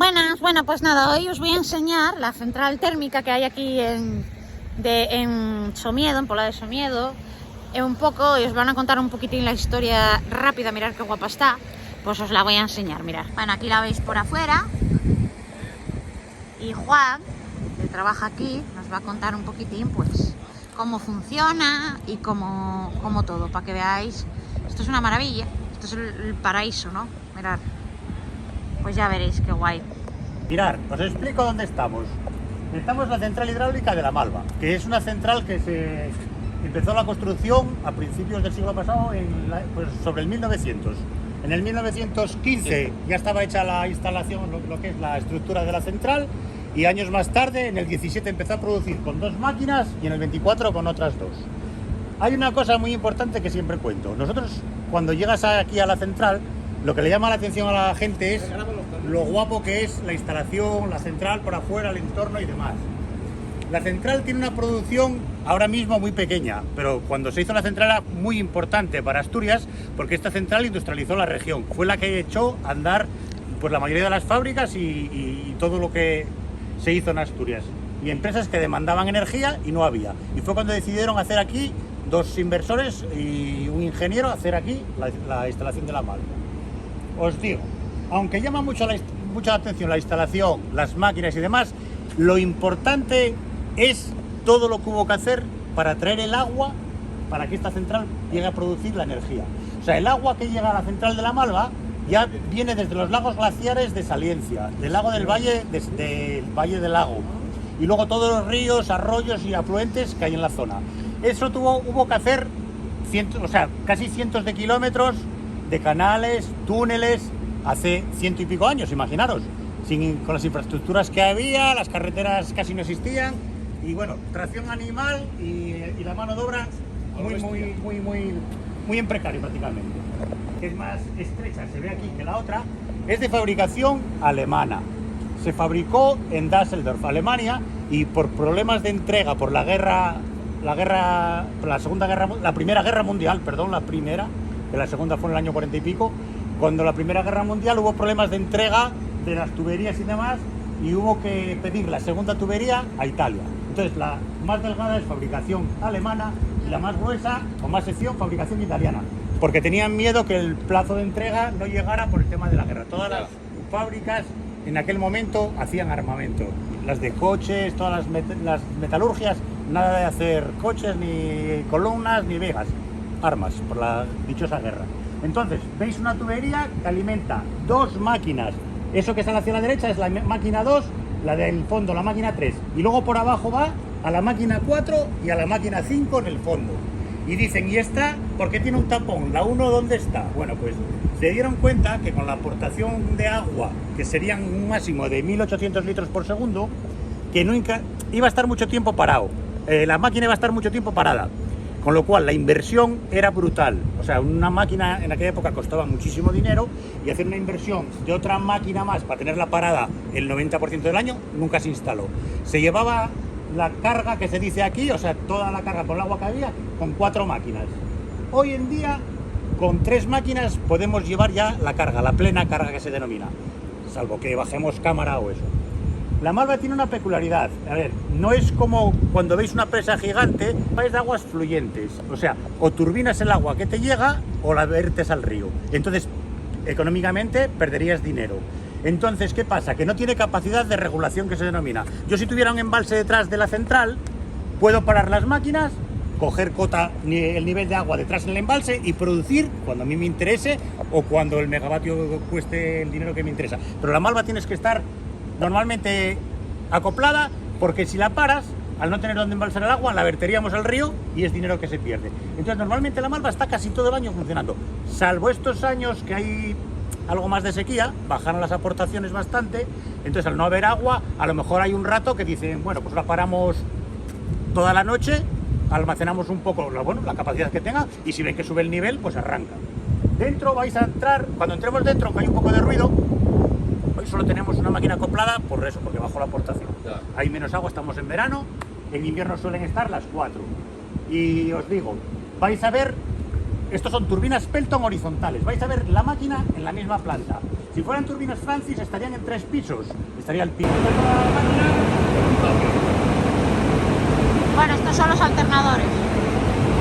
Buenas, bueno, pues nada, hoy os voy a enseñar la central térmica que hay aquí en Somiedo, en Pola de Somiedo. Un poco, y os van a contar un poquitín la historia rápida, mirad qué guapa está. Pues os la voy a enseñar, mirad. Bueno, aquí la veis por afuera. Y Juan, que trabaja aquí, nos va a contar un poquitín, pues, cómo funciona y cómo todo, para que veáis. Esto es una maravilla, esto es el paraíso, ¿no? Mirad. Pues ya veréis qué guay. Mirad, os explico dónde estamos. Estamos en la central hidráulica de La Malva, que es una central que se empezó la construcción a principios del siglo pasado, pues sobre el 1900. En el 1915 ya estaba hecha la instalación, lo que es la estructura de la central, y años más tarde, en el 17, empezó a producir con 2 máquinas y en el 24 con otras 2. Hay una cosa muy importante que siempre cuento. Nosotros, cuando llegas aquí a la central, lo que le llama la atención a la gente es lo guapo que es la instalación, la central por afuera, el entorno y demás. La central tiene una producción ahora mismo muy pequeña, pero cuando se hizo la central era muy importante para Asturias, porque esta central industrializó la región. Fue la que echó a andar pues, la mayoría de las fábricas y todo lo que se hizo en Asturias. Y empresas que demandaban energía y no había. Y fue cuando decidieron hacer aquí, 2 inversores y un ingeniero, hacer aquí la instalación de La Malva. Os digo, aunque llama mucha atención la instalación, las máquinas y demás, lo importante es todo lo que hubo que hacer para traer el agua para que esta central llegue a producir la energía. O sea, el agua que llega a la central de La Malva ya viene desde los lagos glaciares de Saliencia, del lago del Valle, del Valle del Lago, y luego todos los ríos, arroyos y afluentes que hay en la zona. Eso hubo que hacer casi cientos de kilómetros de canales, túneles, hace 100 y pico años, imaginaros, con las infraestructuras que había, las carreteras casi no existían, y bueno, tracción animal y la mano de obra muy en precario prácticamente. Es más estrecha, se ve aquí, que la otra, es de fabricación alemana. Se fabricó en Düsseldorf, Alemania, y por problemas de entrega, por la Primera Guerra Mundial, que la segunda fue en el año 40 y pico, cuando la Primera Guerra Mundial hubo problemas de entrega de las tuberías y demás, y hubo que pedir la segunda tubería a Italia. Entonces la más delgada es fabricación alemana y la más gruesa o más sección fabricación italiana, porque tenían miedo que el plazo de entrega no llegara por el tema de la guerra. Todas las fábricas en aquel momento hacían armamento, las de coches, todas las metalurgias, nada de hacer coches, ni columnas, ni vegas, armas por la dichosa guerra. Entonces, veis una tubería que alimenta 2 máquinas. Eso que está hacia la derecha es la máquina 2, la del fondo, la máquina 3. Y luego por abajo va a la máquina 4 y a la máquina 5 en el fondo. Y dicen, ¿y esta por qué tiene un tapón? ¿La 1 dónde está? Bueno, pues se dieron cuenta que con la aportación de agua, que serían un máximo de 1800 litros por segundo, que nunca iba a estar mucho tiempo parado. La máquina iba a estar mucho tiempo parada. Con lo cual la inversión era brutal. O sea, una máquina en aquella época costaba muchísimo dinero, y hacer una inversión de otra máquina más para tenerla parada el 90% del año nunca se instaló. Se llevaba la carga que se dice aquí, o sea, toda la carga por el agua que había, con 4 máquinas. Hoy en día, con 3 máquinas podemos llevar ya la carga, la plena carga que se denomina, salvo que bajemos cámara o eso. La Malva tiene una peculiaridad, a ver, no es como cuando veis una presa gigante, es de aguas fluyentes, o sea, o turbinas el agua que te llega o la vertes al río. Entonces, económicamente perderías dinero. Entonces, ¿qué pasa? Que no tiene capacidad de regulación, que se denomina. Yo, si tuviera un embalse detrás de la central, puedo parar las máquinas, coger el nivel de agua detrás en el embalse y producir cuando a mí me interese o cuando el megavatio cueste el dinero que me interesa. Pero la Malva tienes que estar normalmente acoplada, porque si la paras, al no tener donde embalsar el agua, la verteríamos al río y es dinero que se pierde. Entonces normalmente la Malva está casi todo el año funcionando, salvo estos años que hay algo más de sequía, bajaron las aportaciones bastante. Entonces, al no haber agua, a lo mejor hay un rato que dicen, bueno, pues la paramos toda la noche, almacenamos un poco la capacidad que tenga, y si ven que sube el nivel, pues arranca. Dentro vais a entrar, cuando entremos dentro, aunque hay un poco de ruido, hoy solo tenemos una máquina acoplada por eso, porque bajó la aportación. Hay menos agua, estamos en verano, en invierno suelen estar las 4. Y os digo, vais a ver, estos son turbinas Pelton horizontales, vais a ver la máquina en la misma planta. Si fueran turbinas Francis estarían en 3 pisos. Estaría el piso. Bueno, estos son los alternadores.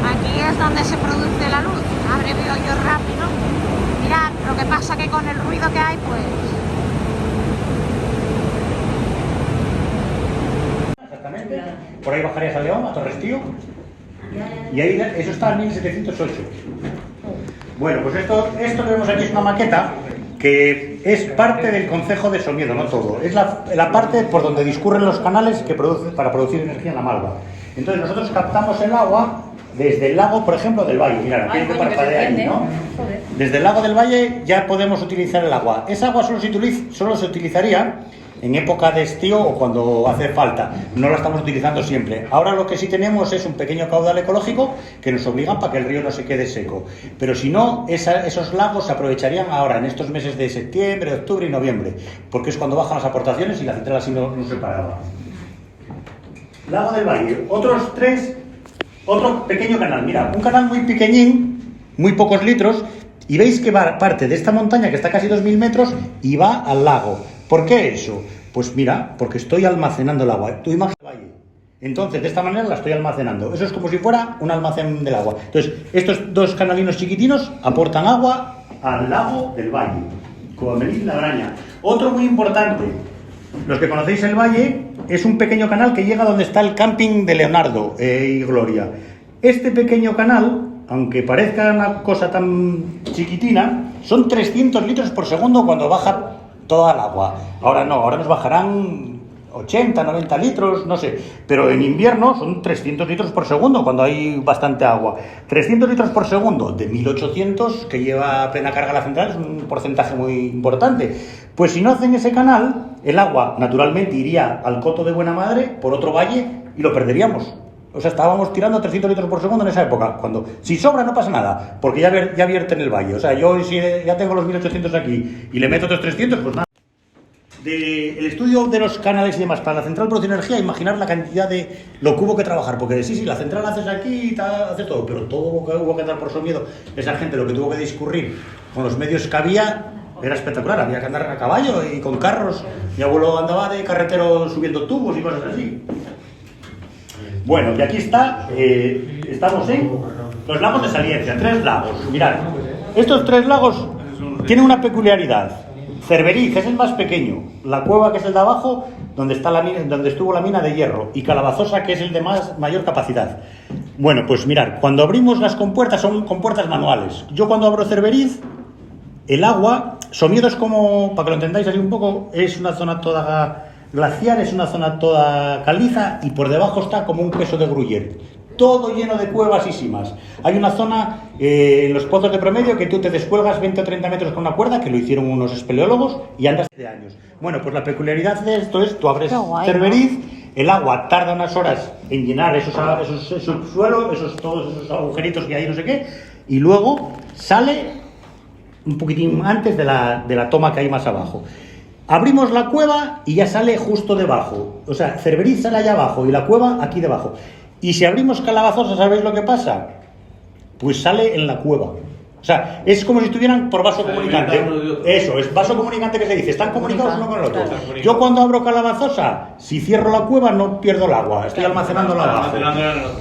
Aquí es donde se produce la luz. Abre yo rápido. Mirad, lo que pasa que con el ruido que hay, pues... Exactamente. Por ahí bajarías a León, a Torrestío. Y ahí eso está en 1708. Bueno, pues esto que vemos aquí es una maqueta que es parte del concejo de Somiedo, no todo. Es la parte por donde discurren los canales que para producir energía en la Malva. Entonces nosotros captamos el agua desde el lago, por ejemplo, del Valle. Mirad, aquí hay que parpadear ahí, ¿no? Desde el lago del Valle ya podemos utilizar el agua. Esa agua solo se utilizaría en época de estío o cuando hace falta. No la estamos utilizando siempre. Ahora lo que sí tenemos es un pequeño caudal ecológico que nos obliga para que el río no se quede seco. Pero si no, esos lagos se aprovecharían ahora, en estos meses de septiembre, octubre y noviembre, porque es cuando bajan las aportaciones y la central así no se paraba. Lago del Valle, otro pequeño canal. Mira, un canal muy pequeñín, muy pocos litros, y veis que va parte de esta montaña que está a casi 2000 metros y va al lago. ¿Por qué eso? Pues mira, porque estoy almacenando el agua. Tú imaginas el valle. Entonces, de esta manera la estoy almacenando. Eso es como si fuera un almacén del agua. Entonces, estos 2 canalinos chiquitinos aportan agua al lago del Valle, como Melín la Graña. Otro muy importante, los que conocéis el valle, es un pequeño canal que llega donde está el camping de Leonardo y Gloria. Este pequeño canal, aunque parezca una cosa tan chiquitina, son 300 litros por segundo cuando baja toda el agua. Ahora no, ahora nos bajarán 80, 90 litros, no sé, pero en invierno son 300 litros por segundo cuando hay bastante agua. 300 litros por segundo de 1800 que lleva plena carga la central es un porcentaje muy importante. Pues si no hacen ese canal, el agua naturalmente iría al Coto de Buena Madre por otro valle y lo perderíamos. O sea, estábamos tirando 300 litros por segundo en esa época. Cuando, si sobra no pasa nada, porque ya vierte en el valle. O sea, yo si ya tengo los 1800 aquí y le meto otros 300, pues nada. El estudio de los canales y demás para la central produce energía, imaginar la cantidad de lo que hubo que trabajar, porque sí, la central haces aquí, hace todo, pero todo lo que hubo que andar por Somiedo, esa gente lo que tuvo que discurrir con los medios que había era espectacular, había que andar a caballo y con carros, mi abuelo andaba de carretero subiendo tubos y cosas así. Bueno, y aquí estamos en los lagos de Saliencia, 3 lagos. Mirad, estos 3 lagos tienen una peculiaridad. Cerveriz es el más pequeño, la cueva que es el de abajo, donde estuvo la mina de hierro, y Calabazosa, que es el de mayor capacidad. Bueno, pues mirad, cuando abrimos las compuertas, son compuertas manuales. Yo cuando abro Cerveriz, el agua, Somiedo es como, para que lo entendáis así un poco, es una zona toda glaciar, es una zona toda caliza, y por debajo está como un queso de Gruyère. Todo lleno de cuevasísimas. Hay una zona en los pozos de Promedio que tú te descuelgas 20 o 30 metros con una cuerda, que lo hicieron unos espeleólogos, y andas de años. Bueno, pues la peculiaridad de esto es, tú abres Cerveriz, el agua tarda unas horas en llenar esos subsuelos, todos esos agujeritos que hay, no sé qué, y luego sale un poquitín antes de la toma que hay más abajo. Abrimos la cueva y ya sale justo debajo. O sea, Cerveriz sale allá abajo y la cueva aquí debajo. Y si abrimos Calabazosa, ¿sabéis lo que pasa? Pues sale en la cueva. O sea, es como si estuvieran por vaso comunicante. Eso, es vaso comunicante que se dice. Están comunicados uno con el otro. Yo cuando abro Calabazosa, si cierro la cueva no pierdo el agua. Estoy almacenándola abajo.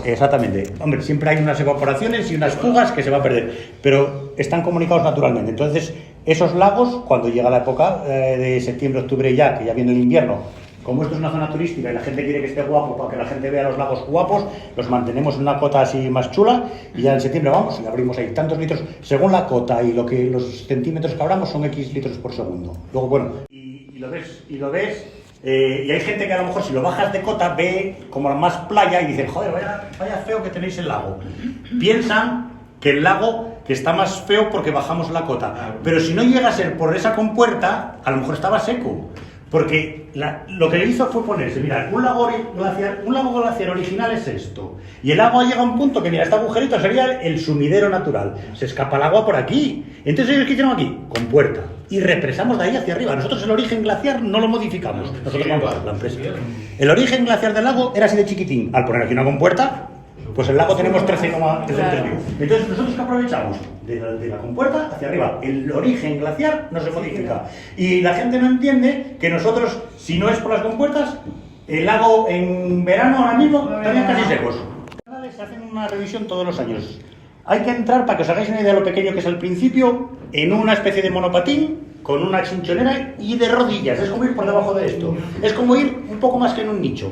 Exactamente. Hombre, siempre hay unas evaporaciones y unas fugas que se va a perder. Pero están comunicados naturalmente. Entonces, esos lagos, cuando llega la época de septiembre, octubre ya, que ya viene el invierno, como esto es una zona turística y la gente quiere que esté guapo para que la gente vea los lagos guapos, los mantenemos en una cota así más chula y ya en septiembre vamos y abrimos ahí tantos litros, según la cota y los centímetros que abramos son X litros por segundo. Luego, bueno, y lo ves, y hay gente que a lo mejor si lo bajas de cota ve como más playa y dicen, joder, vaya feo que tenéis el lago. Piensan que el lago que está más feo porque bajamos la cota, pero si no llega a ser por esa compuerta, a lo mejor estaba seco. Porque lo que hizo fue ponerse, mira, un lago glaciar original es esto. Y el agua llega a un punto que, mira, este agujerito sería el sumidero natural. Se escapa el agua por aquí. Entonces ellos, ¿qué hicieron aquí? Compuerta. Y represamos de ahí hacia arriba. Nosotros el origen glaciar no lo modificamos. Nosotros vamos a la empresa. El origen glaciar del lago era así de chiquitín. Al poner aquí una compuerta, Pues el lago tenemos 13,3 mil. Entonces, ¿nosotros qué aprovechamos? De la compuerta hacia arriba. El origen glaciar no se modifica. Y la gente no entiende que nosotros, si no es por las compuertas, el lago en verano ahora mismo estarían casi secos. Se hacen una revisión todos los años. Hay que entrar, para que os hagáis una idea de lo pequeño que es al principio, en una especie de monopatín, con una chinchonera y de rodillas. Es como ir por debajo de esto. Es como ir un poco más que en un nicho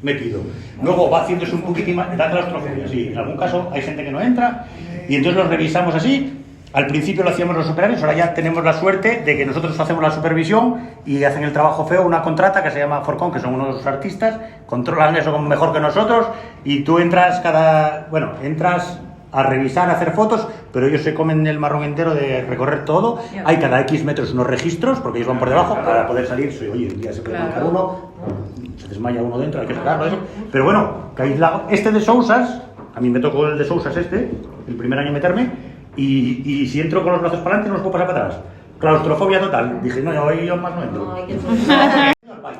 metido. Luego va haciéndose un poquitín más, da claustrofobia, sí. En algún caso hay gente que no entra y entonces lo revisamos así. Al principio lo hacíamos los operarios, ahora ya tenemos la suerte de que nosotros hacemos la supervisión y hacen el trabajo feo, una contrata que se llama Forcon, que son unos artistas, controlan eso mejor que nosotros y tú entras entras a revisar, a hacer fotos, pero ellos se comen el marrón entero de recorrer todo. Hay cada X metros unos registros, porque ellos van por debajo para poder salir. Oye, un día se puede marcar uno, se desmaya uno dentro, hay que sacarlo, eso. Pero bueno, este de Sousas, a mí me tocó el de Sousas el primer año meterme, y si entro con los brazos para adelante no los puedo pasar para atrás. Claustrofobia total. Dije, no, yo más no entro. Y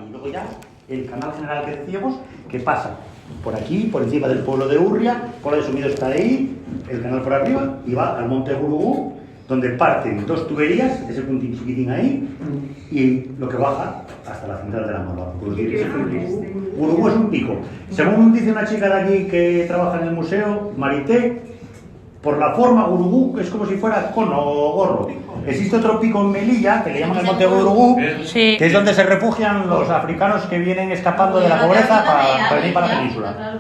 luego ya, el canal general que decíamos, que pasa por aquí, por encima del pueblo de Urria, Pola de Somido está ahí, el canal por arriba, y va al monte Gurugú, donde parten 2 tuberías, ese puntín chiquitín ahí, y lo que baja hasta la central de la Morva. Gurugú es un pico. Según dice una chica de aquí que trabaja en el museo, Marité, por la forma, Gurugú es como si fuera cono o gorro. Existe otro pico en Melilla, que le llaman el monte Gurugú, sí, que es donde se refugian los africanos que vienen escapando de la pobreza para venir para la península.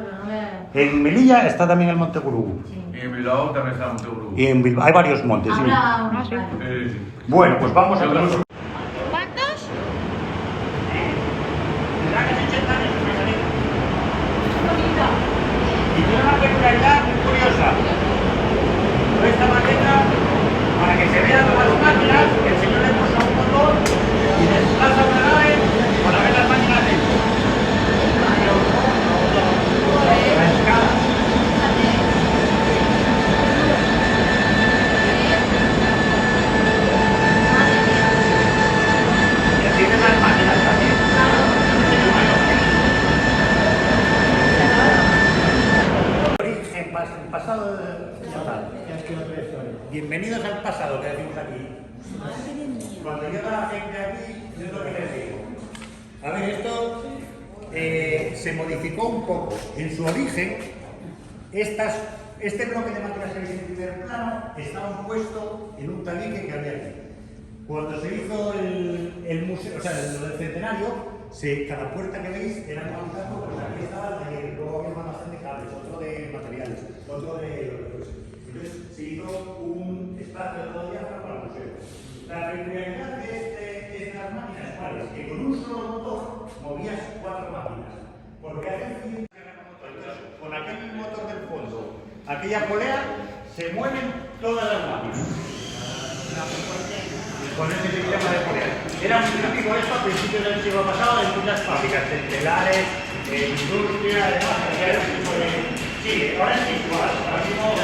En Melilla está también el monte Gurugú. Y en Bilbao también está el monte Gurugú. Y en Bilbao hay varios montes, sí. Sí. Bueno, pues vamos a ver. ¿Cuántos? Y tiene una peculiaridad muy curiosa. Esta maqueta, para que se vean las máquinas, el señor le puso un motor y desplaza una nave para ver las máquinas dentro. La escala. Y así ven las máquinas también. El pasado total. Bienvenidos al pasado, que decimos aquí. Cuando llega la gente aquí, es lo que les digo. A ver, esto se modificó un poco. En su origen, este bloque de máquinas que veis en el primer plano estaba puesto en un tabique que había aquí. Cuando se hizo el museo, o sea, lo del centenario, cada puerta que veis era un alcázar, pues aquí estaba el taller, luego había un almacén de cables, otro de materiales, otro de... Entonces se hizo un espacio de todo diáfano para el museo. La peculiaridad de estas máquinas, ¿cuál es? Que con un solo motor movías 4 máquinas. Porque hacen con aquel motor del fondo, aquella polea, se mueven todas las máquinas. Con ese sistema de polea. Era muy típico esto a principios del siglo pasado en muchas fábricas, en telares, en industria, además, había un tipo de... Sí, ahora es igual. Ahora mismo